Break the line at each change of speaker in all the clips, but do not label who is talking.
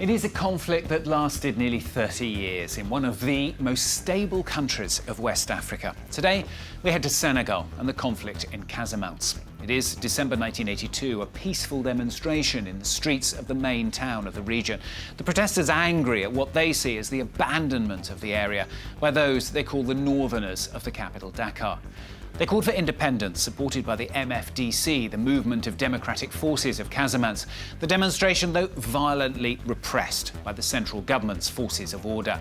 It is a conflict that lasted nearly 30 years in one of the most stable countries of West Africa. Today, we head to Senegal and the conflict in Casamance. It is December 1982, a peaceful demonstration in the streets of the main town of the region. The protesters are angry at what they see as the abandonment of the area by those they call the northerners of the capital, Dakar. They called for independence, supported by the MFDC, the Movement of Democratic Forces of Casamance. The demonstration, though, violently repressed by the central government's forces of order.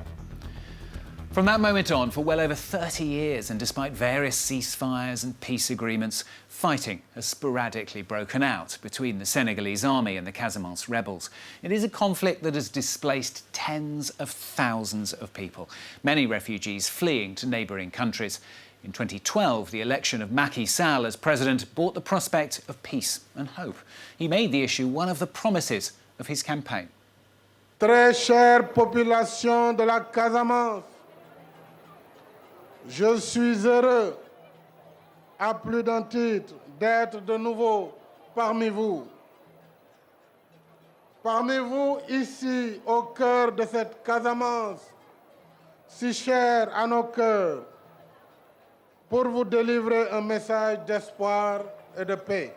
From that moment on, for well over 30 years, and despite various ceasefires and peace agreements, fighting has sporadically broken out between the Senegalese army and the Casamance rebels. It is a conflict that has displaced tens of thousands of people, many refugees fleeing to neighbouring countries. In 2012, the election of Macky Sall as president brought the prospect of peace and hope. He made the issue one of the promises of his campaign.
Très chère population de la Casamance, je suis heureux, à plus d'un titre, d'être de nouveau parmi vous. Parmi vous, ici, au cœur de cette Casamance, si chère à nos cœurs, pour vous délivrer un message d'espoir et de paix.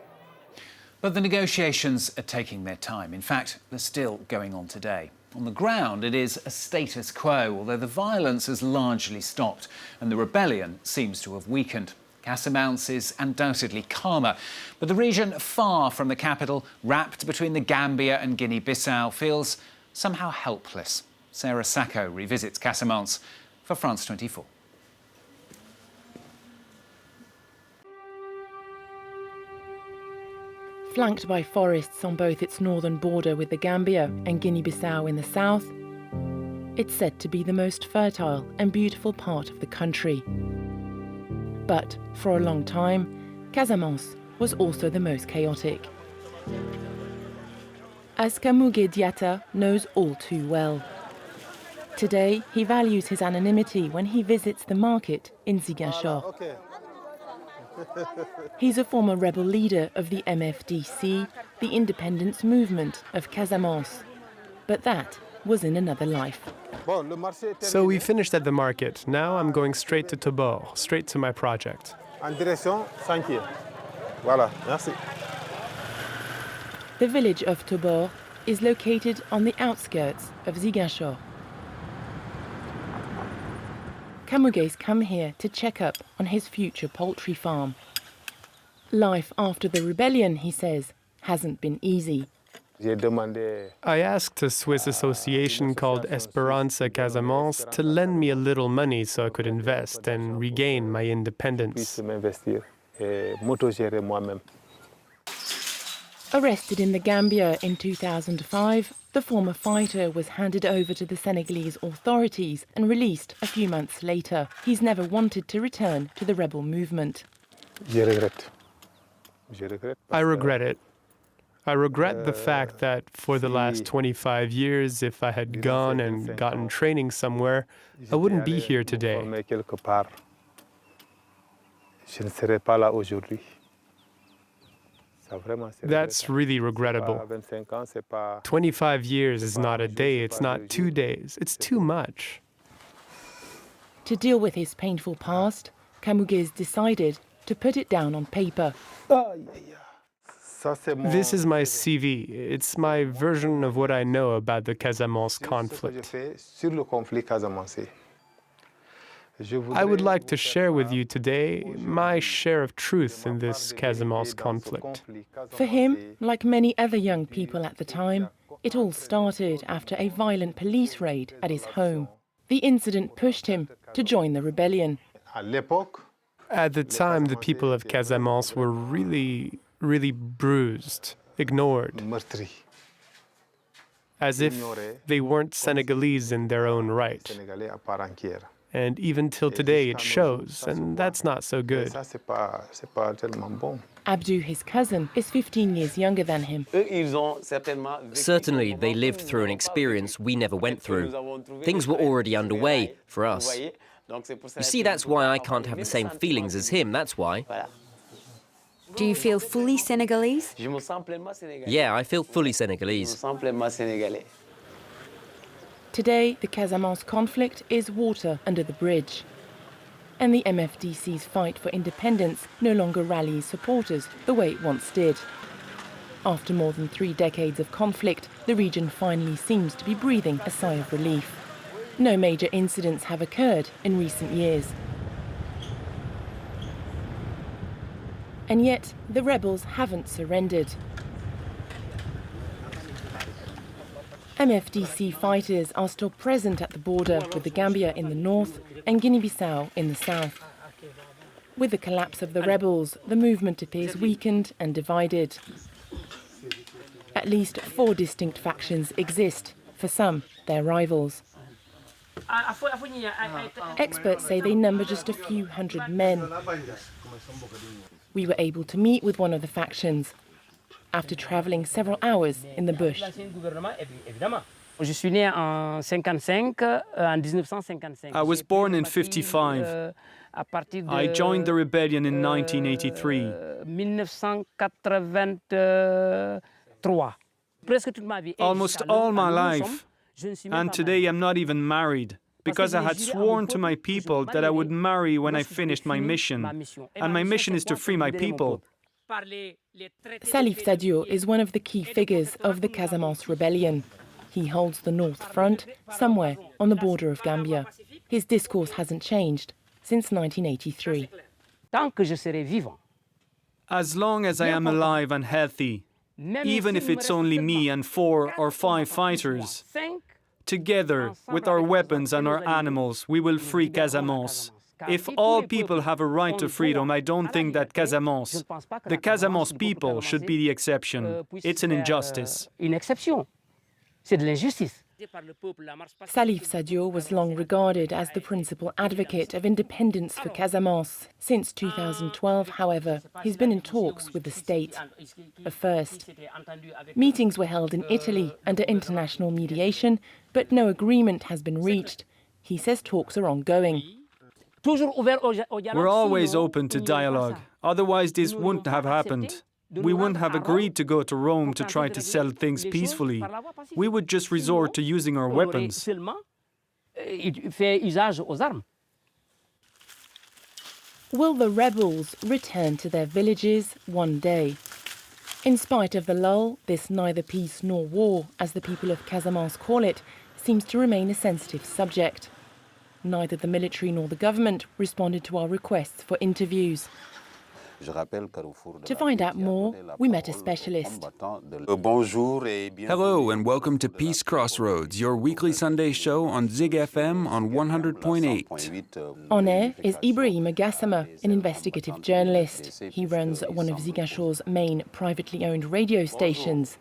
But the negotiations are taking their time. In fact, they're still going on today. On the ground, it is a status quo, although the violence has largely stopped and the rebellion seems to have weakened. Casamance is undoubtedly calmer, but the region far from the capital, wrapped between the Gambia and Guinea-Bissau, feels somehow helpless. Sarah Sacco revisits Casamance for France 24.
Flanked by forests on both its northern border with the Gambia and Guinea-Bissau in the south, it's said to be the most fertile and beautiful part of the country. But for a long time, Casamance was also the most chaotic. As Kamouge Diatta knows all too well. Today, he values his anonymity when he visits the market in Ziguinchor. He's a former rebel leader of the MFDC, the independence movement of Casamance. But that was in another life.
So we finished at the market. Now I'm going straight to Tobor, straight to my project.
En direction Sankier. Voilà, merci.
The village of Tobor is located on the outskirts of Ziguinchor. Kamouge's come here to check up on his future poultry farm. Life after the rebellion, he says, hasn't been easy.
I asked a Swiss association called Esperanza Casamance to lend me a little money so I could invest and regain my independence.
Arrested in the Gambia in 2005, the former fighter was handed over to the Senegalese authorities and released a few months later. He's never wanted to return to the rebel movement.
I regret it. I regret the fact that for the last 25 years, if I had gone and gotten training somewhere, I wouldn't be here today. That's really regrettable. 25 years is not a day, it's not 2 days, it's too much.
To deal with his painful past, Kamouge's decided to put it down on paper.
This is my CV. It's my version of what I know about the Casamance conflict. I would like to share with you today my share of truth in this Casamance conflict.
For him, like many other young people at the time, it all started after a violent police raid at his home. The incident pushed him to join the rebellion.
At the time, the people of Casamance were really bruised, ignored, as if they weren't Senegalese in their own right. And even till today it shows, and that's not so good.
Abdou, his cousin, is 15 years younger than him.
Certainly, they lived through an experience we never went through. Things were already underway for us. You see, that's why I can't have the same feelings as him, that's why.
Do you feel fully Senegalese?
Yeah, I feel fully Senegalese.
Today, the Casamance conflict is water under the bridge. And the MFDC's fight for independence no longer rallies supporters the way it once did. After more than 3 decades of conflict, the region finally seems to be breathing a sigh of relief. No major incidents have occurred in recent years. And yet, the rebels haven't surrendered. MFDC fighters are still present at the border with the Gambia in the north and Guinea-Bissau in the south. With the collapse of the rebels, the movement appears weakened and divided. At least 4 distinct factions exist. For some, they're rivals. Experts say they number just a few hundred men. We were able to meet with one of the factions after travelling several hours in the bush.
I was born in 1955. I joined the rebellion in 1983. Almost all my life. And today I'm not even married, because I had sworn to my people that I would marry when I finished my mission. And my mission is to free my people.
Salif Sadio is one of the key figures of the Casamance rebellion. He holds the North Front, somewhere on the border of Gambia. His discourse hasn't changed since 1983.
As long as I am alive and healthy, even if it's only me and 4 or 5 fighters, together, with our weapons and our animals, we will free Casamance. If all people have a right to freedom, I don't think that Casamance, the Casamance people, should be the exception. It's an injustice.
Salif Sadio was long regarded as the principal advocate of independence for Casamance. Since 2012, however, he's been in talks with the state. A first. Meetings were held in Italy under international mediation, but no agreement has been reached. He says talks are ongoing.
We're always open to dialogue. Otherwise, this wouldn't have happened. We wouldn't have agreed to go to Rome to try to settle things peacefully. We would just resort to using our weapons.
Will the rebels return to their villages one day? In spite of the lull, this neither peace nor war, as the people of Casamance call it, seems to remain a sensitive subject. Neither the military nor the government responded to our requests for interviews. To find out more, we met a specialist.
Hello and welcome to Peace Crossroads, your weekly Sunday show on Zig FM on 100.8.
On air is Ibrahima Gassama, an investigative journalist. He runs one of Ziguinchor's main privately owned radio stations,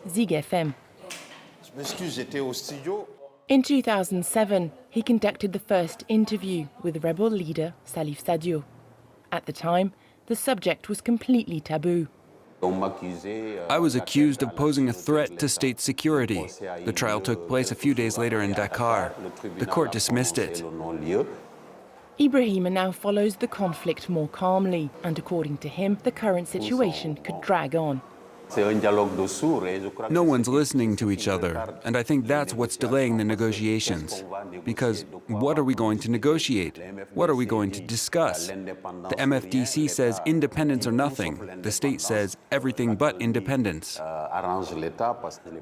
Zig FM. In 2007, he conducted the first interview with rebel leader Salif Sadio. At the time, the subject was completely taboo.
I was accused of posing a threat to state security. The trial took place a few days later in Dakar. The court dismissed it.
Ibrahima now follows the conflict more calmly, and according to him, the current situation could drag on.
No one's listening to each other, and I think that's what's delaying the negotiations. Because what are we going to negotiate? What are we going to discuss? The MFDC says independence or nothing. The state says everything but independence.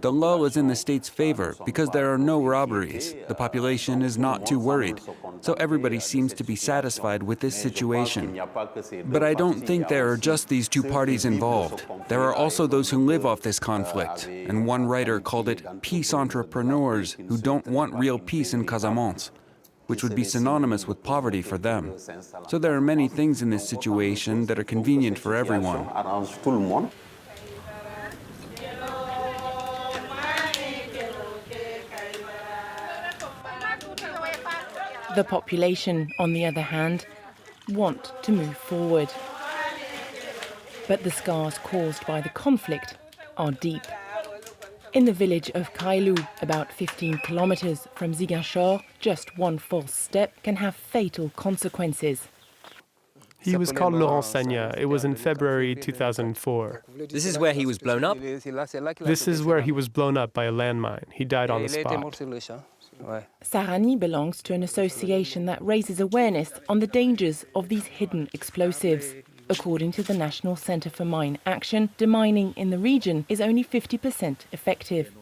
The lull is in the state's favor because there are no robberies. The population is not too worried. So everybody seems to be satisfied with this situation. But I don't think there are just these two parties involved. There are also those who live off this conflict, and one writer called it peace entrepreneurs who don't want real peace in Casamance, which would be synonymous with poverty for them. So there are many things in this situation that are convenient for everyone.
The population, on the other hand, want to move forward. But the scars caused by the conflict are deep. In the village of Kailu, about 15 kilometers from Ziguinchor, just one false step can have fatal consequences.
He was called Laurent Sagna. It was in February 2004.
This is where he was blown up?
This is where he was blown up by a landmine. He died on the spot.
Sarani belongs to an association that raises awareness on the dangers of these hidden explosives. According to the National Centre for Mine Action, demining in the region is only 50% effective.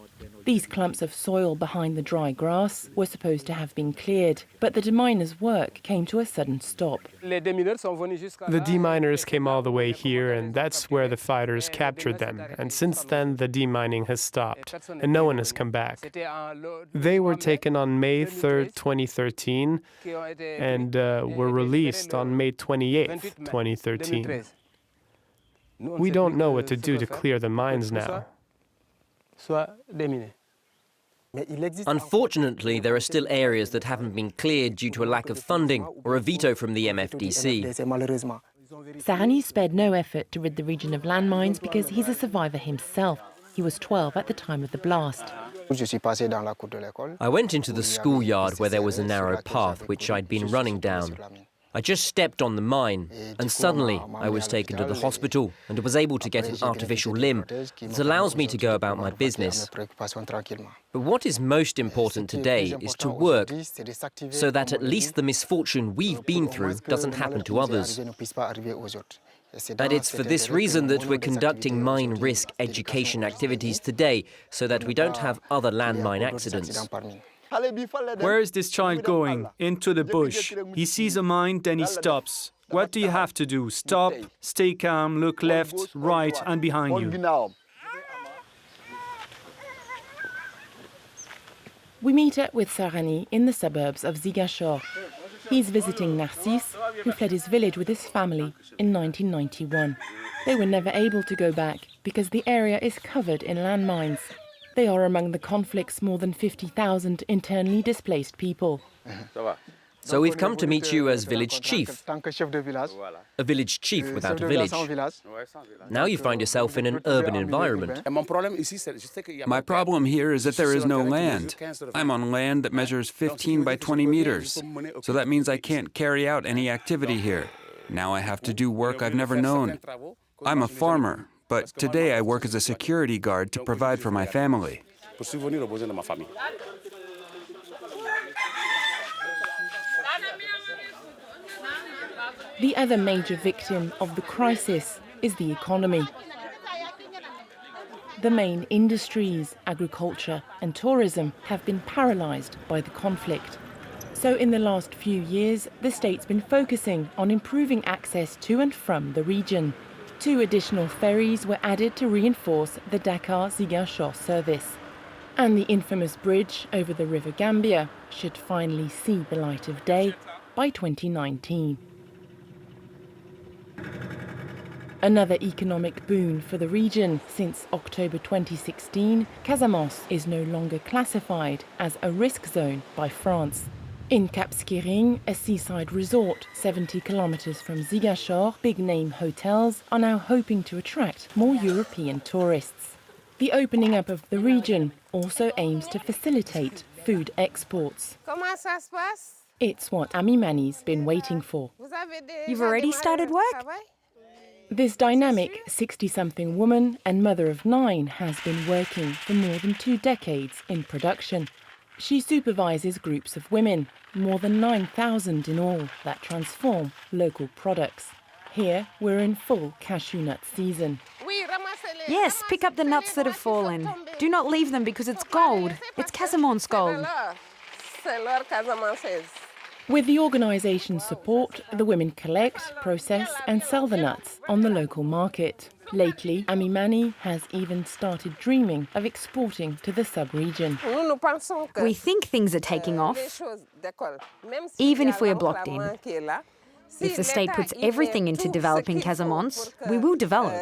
These clumps of soil behind the dry grass were supposed to have been cleared, but the deminers' work came to a sudden stop.
The deminers came all the way here, and that's where the fighters captured them. And since then, the demining has stopped, and no one has come back. They were taken on May 3rd, 2013, and were released on May 28th, 2013. We don't know what to do to clear the mines now.
Unfortunately, there are still areas that haven't been cleared due to a lack of funding or a veto from the MFDC.
Sarani spared no effort to rid the region of landmines because he's a survivor himself. He was 12 at the time of the blast.
I went into the schoolyard where there was a narrow path which I'd been running down. I just stepped on the mine, and suddenly I was taken to the hospital and was able to get an artificial limb that allows me to go about my business. But what is most important today is to work so that at least the misfortune we've been through doesn't happen to others. And it's for this reason that we're conducting mine risk education activities today, so that we don't have other landmine accidents.
Where is this child going? Into the bush. He sees a mine, then he stops. What do you have to do? Stop, stay calm, look left, right, and behind you.
We meet up with Sarani in the suburbs of Ziguinchor. He's visiting Narcisse, who fled his village with his family in 1991. They were never able to go back because the area is covered in landmines. They are among the conflict's more than 50,000 internally displaced people.
So we've come to meet you as village chief. A village chief without a village. Now you find yourself in an urban environment.
My problem here is that there is no land. I'm on land that measures 15 by 20 meters. So that means I can't carry out any activity here. Now I have to do work I've never known. I'm a farmer, but today I work as a security guard to provide for my family.
The other major victim of the crisis is the economy. The main industries, agriculture and tourism, have been paralysed by the conflict. So in the last few years, the state's been focusing on improving access to and from the region. 2 additional ferries were added to reinforce the Dakar-Ziguinchor service. And the infamous bridge over the River Gambia should finally see the light of day by 2019. Another economic boon for the region. Since October 2016, Casamance is no longer classified as a risk zone by France. In Cap Skirring, a seaside resort 70 kilometers from Ziguinchor, big-name hotels are now hoping to attract more European tourists. The opening up of the region also aims to facilitate food exports. It's what Amimani's been waiting for.
You've already started work?
This dynamic 60-something woman and mother of 9 has been working for more than 2 decades in production. She supervises groups of women, more than 9,000 in all, that transform local products. Here, we're in full cashew nut season.
Yes, pick up the nuts that have fallen. Do not leave them because it's gold. It's Casamance gold.
With the organisation's support, the women collect, process and sell the nuts on the local market. Lately, Amimani has even started dreaming of exporting to the sub-region.
We think things are taking off, even if we are blocked in. If the state puts everything into developing Casamance, we will develop.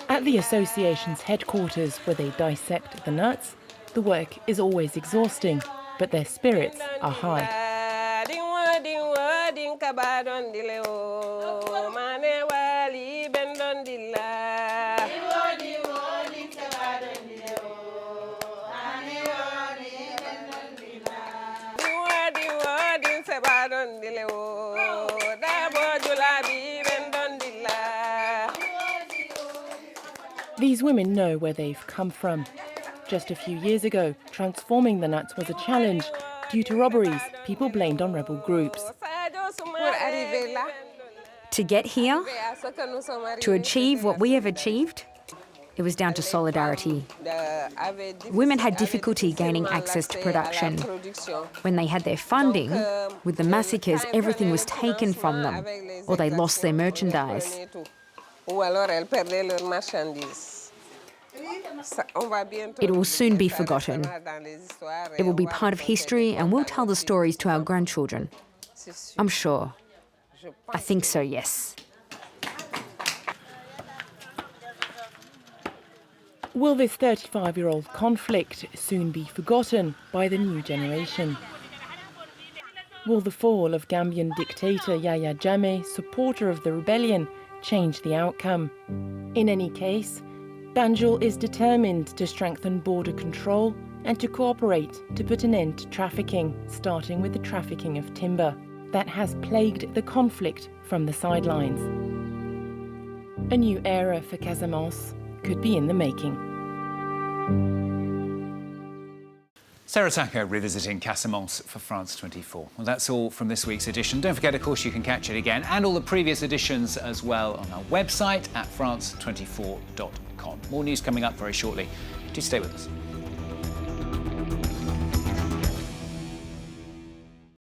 At the association's headquarters, where they dissect the nuts, the work is always exhausting, but their spirits are high. These women know where they've come from. Just a few years ago, transforming the nuts was a challenge. Due to robberies, people blamed on rebel groups.
To get here, to achieve what we have achieved, it was down to solidarity. Women had difficulty gaining access to production. When they had their funding, with the massacres, everything was taken from them, or they lost their merchandise. It will soon be forgotten. It will be part of history, and we'll tell the stories to our grandchildren. I'm sure. I think so, yes.
Will this 35-year-old conflict soon be forgotten by the new generation? Will the fall of Gambian dictator Yahya Jammeh, supporter of the rebellion, change the outcome? In any case, Banjul is determined to strengthen border control and to cooperate to put an end to trafficking, starting with the trafficking of timber that has plagued the conflict from the sidelines. A new era for Casamance could be in the making.
Sarah Tucker revisiting Casamance for France 24. Well, that's all from this week's edition. Don't forget, of course, you can catch it again and all the previous editions as well on our website at france24.com. More news coming up very shortly. Do stay with us.